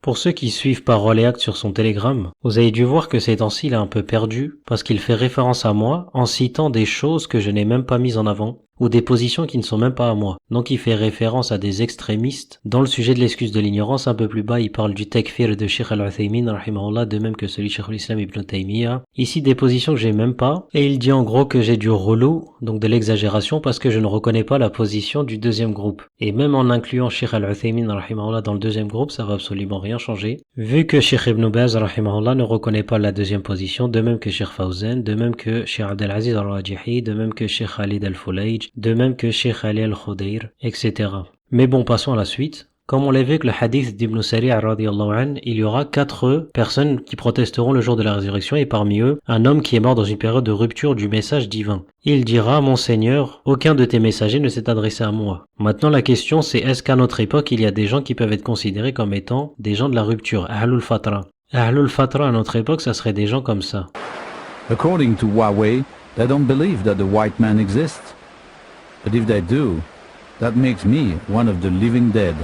Pour ceux qui suivent Parole et Actes sur son Telegram, vous avez dû voir que ces temps-ci il est un peu perdu parce qu'il fait référence à moi en citant des choses que je n'ai même pas mises en avant ou des positions qui ne sont même pas à moi. Donc il fait référence à des extrémistes. Dans le sujet de l'excuse de l'ignorance, un peu plus bas, il parle du takfir de Sheikh Al-Uthaymin, rahimahullah, de même que celui de Sheikh al-Islam Ibn Taymiyyah. Ici, des positions que j'ai même pas. Et il dit en gros que j'ai du relou, donc de l'exagération, parce que je ne reconnais pas la position du deuxième groupe. Et même en incluant Sheikh Al-Uthaymin, rahimahullah, dans le deuxième groupe, ça va absolument rien changer. Vu que Sheikh Ibn Baz, rahimahullah, ne reconnaît pas la deuxième position, de même que Sheikh Fawzan, de même que Sheikh Abdelaziz Al-Rajihi, de même que Sheikh Khalid Al-Fulayj, de même que Sheikh Ali Al-Khudayr, etc. Mais bon, passons à la suite. Comme on l'a vu avec le hadith d'Ibn Sari' radiyallahu anhu, il y aura 4 personnes qui protesteront le jour de la résurrection et parmi eux, un homme qui est mort dans une période de rupture du message divin. Il dira, mon Seigneur, aucun de tes messagers ne s'est adressé à moi. Maintenant la question c'est est-ce qu'à notre époque il y a des gens qui peuvent être considérés comme étant des gens de la rupture, Ahlul Fatra. Ahlul Fatra à notre époque ça serait des gens comme ça. According to Huawei, they don't believe that the white man exists. But if they do, that makes me one of the living dead.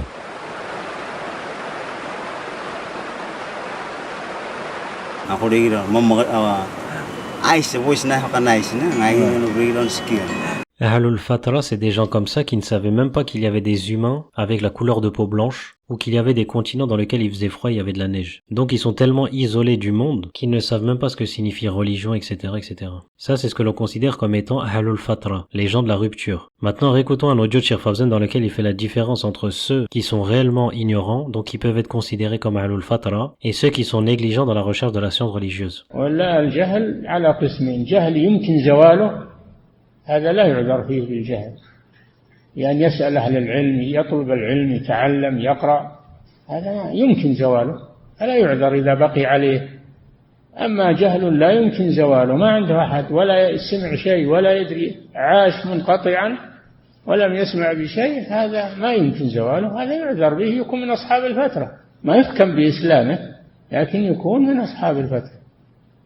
Ako rin ice voice na nice na ngayon rin skill. Ahlul Fatra, c'est des gens comme ça qui ne savaient même pas qu'il y avait des humains avec la couleur de peau blanche ou qu'il y avait des continents dans lesquels il faisait froid et il y avait de la neige. Donc ils sont tellement isolés du monde qu'ils ne savent même pas ce que signifie religion, etc., etc. Ça, c'est ce que l'on considère comme étant Ahlul Fatra, les gens de la rupture. Maintenant, réécoutons un audio de Sheikh Fawzan dans lequel il fait la différence entre ceux qui sont réellement ignorants, donc qui peuvent être considérés comme Ahlul Fatra, et ceux qui sont négligents dans la recherche de la science religieuse. هذا لا يعذر فيه بالجهل يعني يسأل أهل العلم يطلب العلم يتعلم يقرأ هذا يمكن زواله فلا يعذر إذا بقي عليه أما جهل لا يمكن زواله ما عنده أحد ولا يسمع شيء ولا يدري عاش منقطعا ولم يسمع بشيء هذا ما يمكن زواله هذا يعذر به يكون من أصحاب الفترة ما يحكم بإسلامه لكن يكون من أصحاب الفترة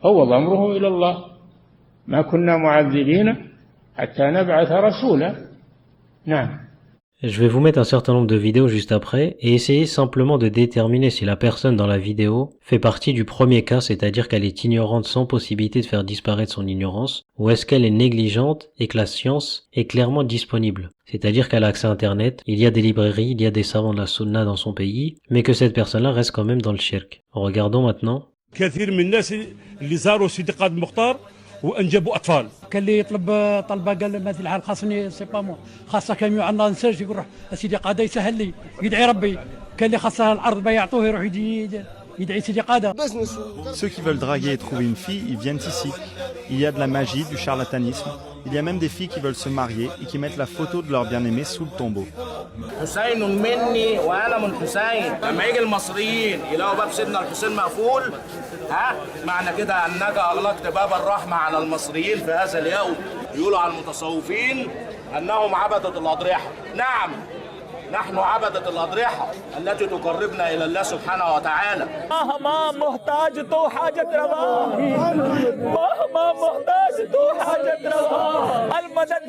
فوض أمره إلى الله ما كنا معذبين Je vais vous mettre un certain nombre de vidéos juste après et essayer simplement de déterminer si la personne dans la vidéo fait partie du premier cas, c'est-à-dire qu'elle est ignorante sans possibilité de faire disparaître son ignorance, ou est-ce qu'elle est négligente et que la science est clairement disponible. C'est-à-dire qu'elle a accès à Internet, il y a des librairies, il y a des savants de la sunna dans son pays, mais que cette personne-là reste quand même dans le shirk. Regardons maintenant. وانجبوا اطفال كان اللي يطلب طلبه قال مثل الحال خاصني سي با مو خاصه كان يعنا نساج يقول روح سيدي قاده يسهل لي يدعي ربي كان اللي خاصها الارض ما يعطوه يروح يدعي سيدي قاده. Ceux qui veulent draguer et trouver une fille, ils viennent ici. Il y a de la magie, du charlatanisme. Il y a même des filles qui veulent se marier et qui mettent la photo de leur bien-aimé sous le tombeau. حسين مني وانا من حسين لما يجي المصريين يلاقوا باب سيدنا الحسين مقفول ها معنى كده انك اغلقت باب الرحمه على المصريين في هذا اليوم يقولوا على المتصوفين انهم عبده الاضرحه نعم نحن عبدة الأضرحة التي تقربنا إلى الله سبحانه وتعالى. مهما محتاج تو حاجة روا مهما محتاج تو حاجة روا المدد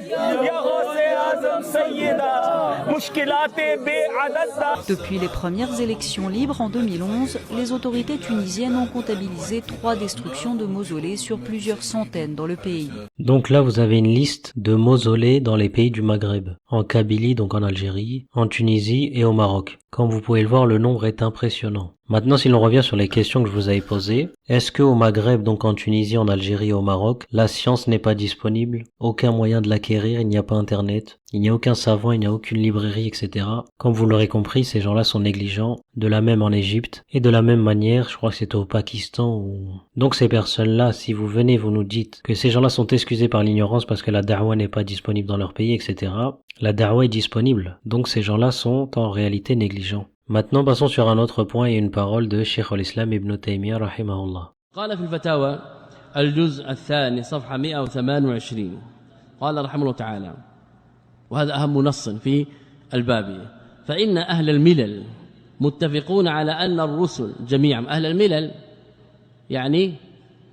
يا غوث أعظم سيدا مشكلات بعدد. Depuis les premières élections libres en 2011, les autorités tunisiennes ont comptabilisé 3 destructions de mausolées sur plusieurs centaines dans le pays. Donc là, vous avez une liste de mausolées dans les pays du Maghreb, en Kabylie, donc en Algérie, en Tunisie et au Maroc. Comme vous pouvez le voir, le nombre est impressionnant. Maintenant, si l'on revient sur les questions que je vous avais posées, est-ce que au Maghreb, donc en Tunisie, en Algérie et au Maroc, la science n'est pas disponible? Aucun moyen de l'acquérir, il n'y a pas Internet, il n'y a aucun savant, il n'y a aucune librairie, etc. Comme vous l'aurez compris, ces gens-là sont négligents, de la même en Égypte, et de la même manière, je crois que c'est au Pakistan ou... Donc ces personnes-là, si vous venez, vous nous dites que ces gens-là sont excusés par l'ignorance parce que la da'wa n'est pas disponible dans leur pays, etc. La da'wa est disponible, donc ces gens-là sont en réalité négligents. Maintenant, passons sur un autre point et une parole de Cheikh al-Islam Ibn Taymiyyah rahimahullah. قال في الفتاوى الجزء الثاني صفحة 128 قال رحمه الله تعالى وهذا أهم نص في الباب فإن أهل الملل متفقون على أن الرسل جميعا أهل الملل يعني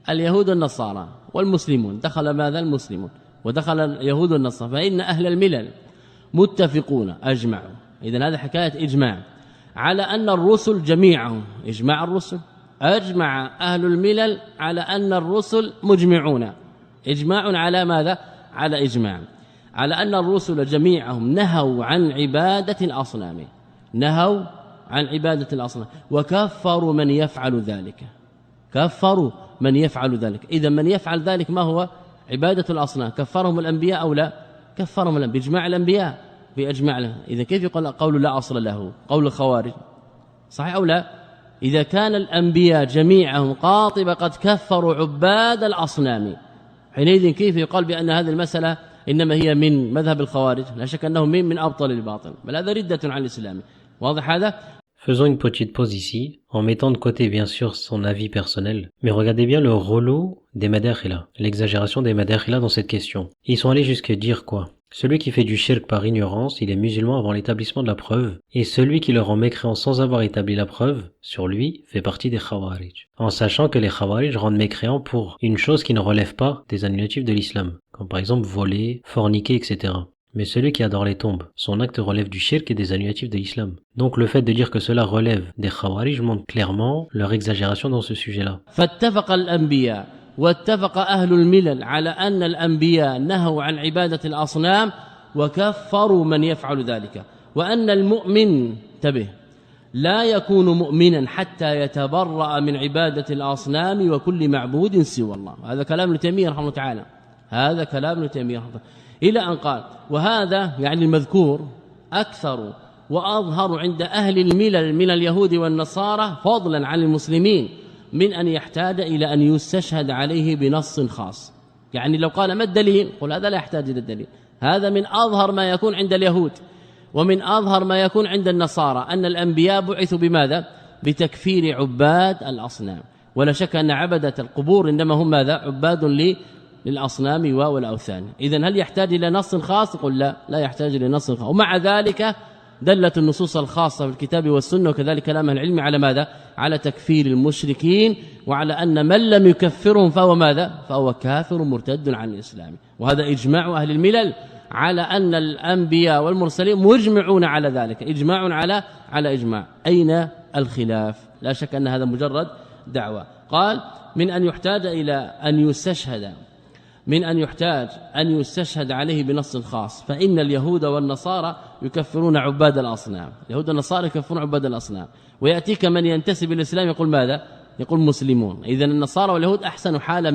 اليهود والنصارى والمسلمون دخل ماذا المسلمون ودخل اليهود والنصارى فإن أهل الملل متفقون أجمعوا إذن هذا حكاية إجماع على أن الرسل جميعهم إجماع الرسل أجمع أهل الملل على أن الرسل مجمعون إجماع على ماذا؟ على إجماع على أن الرسل جميعهم نهوا عن عبادة الأصنام نهوا عن عبادة الأصنام وكفروا من يفعل ذلك كفروا من يفعل ذلك. إذا من يفعل ذلك ما هو؟ عبادة الأصنام. كفرهم الأنبياء أو لا؟ كفرهم الأنبياء بإجماع الأنبياء بأجمع له. إذا كيف يقول قول لا أصل له؟ قول الخوارج صحيح أو لا؟ إذا كان الأنبياء جميعهم قاطبة قد كفروا عباد الأصنام حينئذ كيف يقال بأن هذه المسألة إنما هي من مذهب الخوارج؟ لا شك أنه من أبطل الباطل بل هذا ردة عن الإسلام. واضح هذا؟ Faisons une petite pause ici, en mettant de côté bien sûr son avis personnel, mais regardez bien le relou des Madakhila, l'exagération des Madakhila dans cette question. Ils sont allés jusqu'à dire quoi? Celui qui fait du shirk par ignorance, il est musulman avant l'établissement de la preuve, et celui qui le rend mécréant sans avoir établi la preuve, sur lui, fait partie des Khawarij. En sachant que les Khawarij rendent mécréant pour une chose qui ne relève pas des annulatifs de l'islam, comme par exemple voler, forniquer, etc. Mais celui qui adore les tombes, son acte relève du shirk et des annulatifs de l'islam. Donc le fait de dire que cela relève des Khawarij montre clairement leur exagération dans ce sujet-là. واتفق أهل الملل على أن الأنبياء نهوا عن عبادة الأصنام وكفروا من يفعل ذلك وأن المؤمن انتبه لا يكون مؤمنا حتى يتبرأ من عبادة الأصنام وكل معبود سوى الله. هذا كلام ابن تيمية رحمه الله تعالى هذا كلام ابن تيمية رحمه الله إلى أن قال وهذا يعني المذكور أكثر وأظهر عند أهل الملل من اليهود والنصارى فضلا عن المسلمين من أن يحتاج إلى أن يستشهد عليه بنص خاص. يعني لو قال ما الدليل قل هذا لا يحتاج إلى الدليل. هذا من أظهر ما يكون عند اليهود ومن أظهر ما يكون عند النصارى أن الأنبياء بعثوا بماذا؟ بتكفير عباد الأصنام. ولا شك أن عبدة القبور إنما هم ماذا؟ عباد للأصنام والأوثان. إذن هل يحتاج إلى نص خاص؟ قل لا يحتاج إلى نص خاص. ومع ذلك دلت النصوص الخاصة في الكتاب والسنة وكذلك كلام العلم على ماذا؟ على تكفير المشركين وعلى أن من لم يكفرهم فهو ماذا؟ فهو كافر مرتد عن الإسلام. وهذا إجماع أهل الملل على أن الأنبياء والمرسلين مجمعون على ذلك إجماع على إجماع. أين الخلاف؟ لا شك أن هذا مجرد دعوة. قال من أن يحتاج إلى أن يستشهد عليه بنص خاص فإن اليهود والنصارى يكفرون عباد الأصنام. اليهود والنصارى يكفرون عباد الأصنام ويأتيك من ينتسب الإسلام يقول ماذا؟ يقول مسلمون. إذن النصارى واليهود أحسن حالا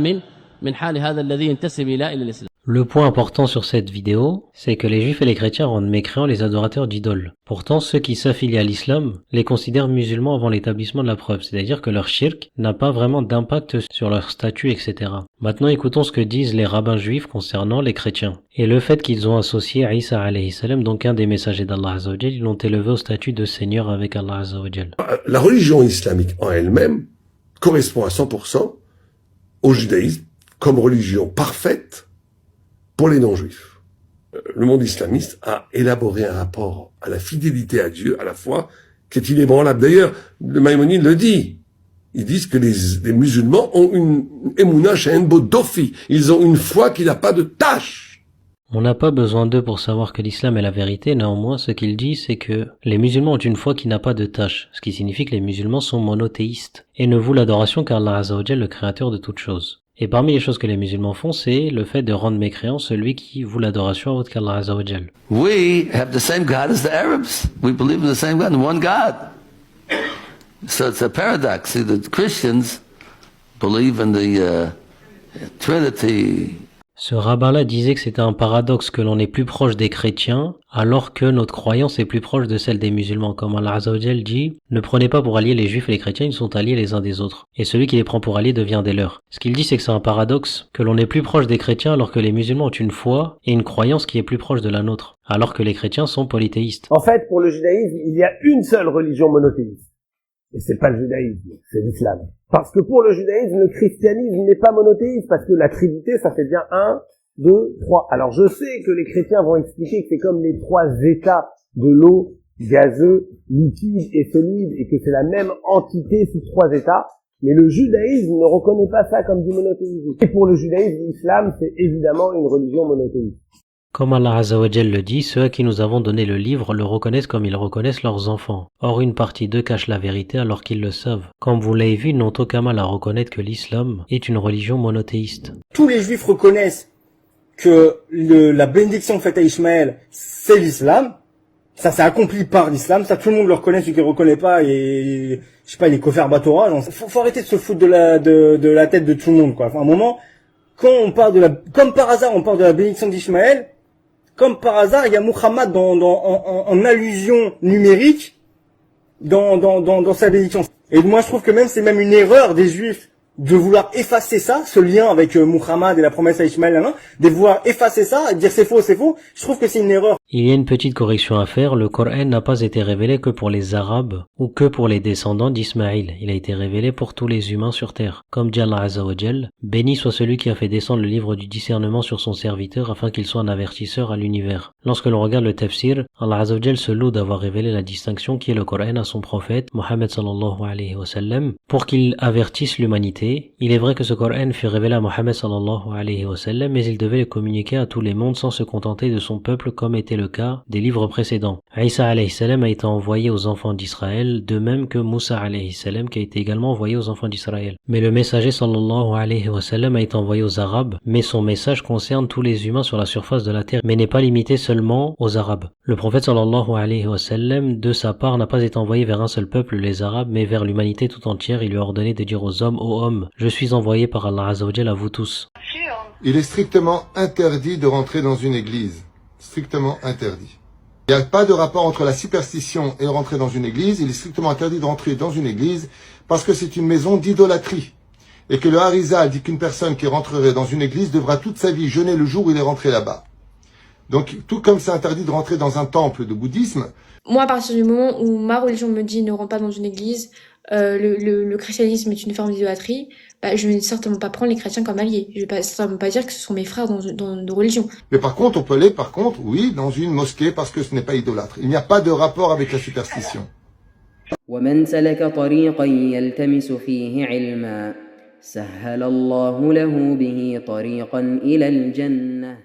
من حال هذا الذي ينتسب إلى الإسلام. Le point important sur cette vidéo, c'est que les juifs et les chrétiens rendent mécréants les adorateurs d'idoles. Pourtant, ceux qui s'affilient à l'islam les considèrent musulmans avant l'établissement de la preuve, c'est-à-dire que leur shirk n'a pas vraiment d'impact sur leur statut, etc. Maintenant, écoutons ce que disent les rabbins juifs concernant les chrétiens. Et le fait qu'ils ont associé Isa alayhi salam, donc un des messagers d'Allah Azza wa Jal, ils l'ont élevé au statut de Seigneur avec Allah Azza wa Jal. La religion islamique en elle-même correspond à 100% au judaïsme comme religion parfaite pour les non-juifs. Le monde islamiste a élaboré un rapport à la fidélité à Dieu, à la foi, qui est inébranlable. D'ailleurs, le Maïmonide le dit. Ils disent que les musulmans ont une émouna she'en dofi. Ils ont une foi qui n'a pas de tâche. On n'a pas besoin d'eux pour savoir que l'islam est la vérité. Néanmoins, ce qu'il dit, c'est que les musulmans ont une foi qui n'a pas de tâche, ce qui signifie que les musulmans sont monothéistes et ne vouent l'adoration qu'Allah Azza wa Jal, le créateur de toutes choses. Et parmi les choses que les musulmans font, c'est le fait de rendre mécréant celui qui voue l'adoration à autre qu'Allah Azza wa Jal. We have the same God as the Arabs. We believe in the same God, one God. So it's a paradox. See, the Christians believe in the Trinity. Ce rabbin-là disait que c'était un paradoxe que l'on est plus proche des chrétiens alors que notre croyance est plus proche de celle des musulmans. Comme Allah Azza wa Jal dit, ne prenez pas pour alliés les juifs et les chrétiens, ils sont alliés les uns des autres. Et celui qui les prend pour alliés devient des leurs. Ce qu'il dit, c'est que c'est un paradoxe que l'on est plus proche des chrétiens alors que les musulmans ont une foi et une croyance qui est plus proche de la nôtre, alors que les chrétiens sont polythéistes. En fait, pour le judaïsme, il y a une seule religion monothéiste. Et c'est pas le judaïsme, c'est l'islam. Parce que pour le judaïsme, le christianisme n'est pas monothéiste, parce que la Trinité, ça fait bien 1, 2, 3. Alors je sais que les chrétiens vont expliquer que c'est comme les 3 états de l'eau, gazeux, liquide et solide, et que c'est la même entité sous 3 états, mais le judaïsme ne reconnaît pas ça comme du monothéisme. Et pour le judaïsme, l'islam, c'est évidemment une religion monothéiste. Comme Allah Azza wa Jal le dit, ceux à qui nous avons donné le livre le reconnaissent comme ils reconnaissent leurs enfants. Or une partie d'eux cache la vérité alors qu'ils le savent. Comme vous l'avez vu, ils n'ont aucun mal à reconnaître que l'islam est une religion monothéiste. Tous les juifs reconnaissent que la bénédiction faite à Ismaël, c'est l'islam. Ça s'est accompli par l'islam. Ça, tout le monde le reconnaît. Celui qui ne reconnaît pas, et je sais pas, il est coffert Batora. Faut arrêter de se foutre de la tête de tout le monde, quoi. Enfin, à un moment, quand on parle comme par hasard, on parle de la bénédiction d'Ismaël, comme par hasard, il y a Muhammad en allusion numérique dans sa bénédiction. Et moi, je trouve que même c'est même une erreur des juifs de vouloir effacer ça, ce lien avec Muhammad et la promesse à Ismaël, de vouloir effacer ça et dire c'est faux, je trouve que c'est une erreur. Il y a une petite correction à faire, le Coran n'a pas été révélé que pour les Arabes ou que pour les descendants d'Ismaïl, il a été révélé pour tous les humains sur terre. Comme dit Allah Azza wa Jal, béni soit celui qui a fait descendre le livre du discernement sur son serviteur afin qu'il soit un avertisseur à l'univers. Lorsque l'on regarde le tafsir, Allah Azza wa Jal se loue d'avoir révélé la distinction qui est le Coran à son prophète, Mohammed sallallahu alayhi wa sallam, pour qu'il avertisse l'humanité. Il est vrai que ce Coran fut révélé à Mohammed sallallahu alayhi wa sallam, mais il devait le communiquer à tous les mondes sans se contenter de son peuple comme était le cas des livres précédents. Isa alayhi salam a été envoyé aux enfants d'Israël, de même que Moussa alayhi salam qui a été également envoyé aux enfants d'Israël. Mais le messager sallallahu alayhi wa sallam a été envoyé aux Arabes, mais son message concerne tous les humains sur la surface de la terre, mais n'est pas limité seulement aux Arabes. Le prophète sallallahu alayhi wa sallam, de sa part, n'a pas été envoyé vers un seul peuple, les Arabes, mais vers l'humanité tout entière. Il lui a ordonné de dire aux hommes, ô hommes, je suis envoyé par Allah Azza wa Jal à vous tous. Il est strictement interdit de rentrer dans une église. Strictement interdit. Il n'y a pas de rapport entre la superstition et rentrer dans une église. Il est strictement interdit de rentrer dans une église parce que c'est une maison d'idolâtrie. Et que le Harizal dit qu'une personne qui rentrerait dans une église devra toute sa vie jeûner le jour où il est rentré là-bas. Donc, tout comme c'est interdit de rentrer dans un temple de bouddhisme. Moi, à partir du moment où ma religion me dit ne rentre pas dans une église, le christianisme est une forme d'idolâtrie, je ne vais certainement pas prendre les chrétiens comme alliés. Je vais certainement pas dire que ce sont mes frères dans nos religions. Mais par contre, on peut aller, oui, dans une mosquée parce que ce n'est pas idolâtre. Il n'y a pas de rapport avec la superstition. ومن سلك طريقا يلتمس فيه علما سهل الله له به طريقا إلى الجنة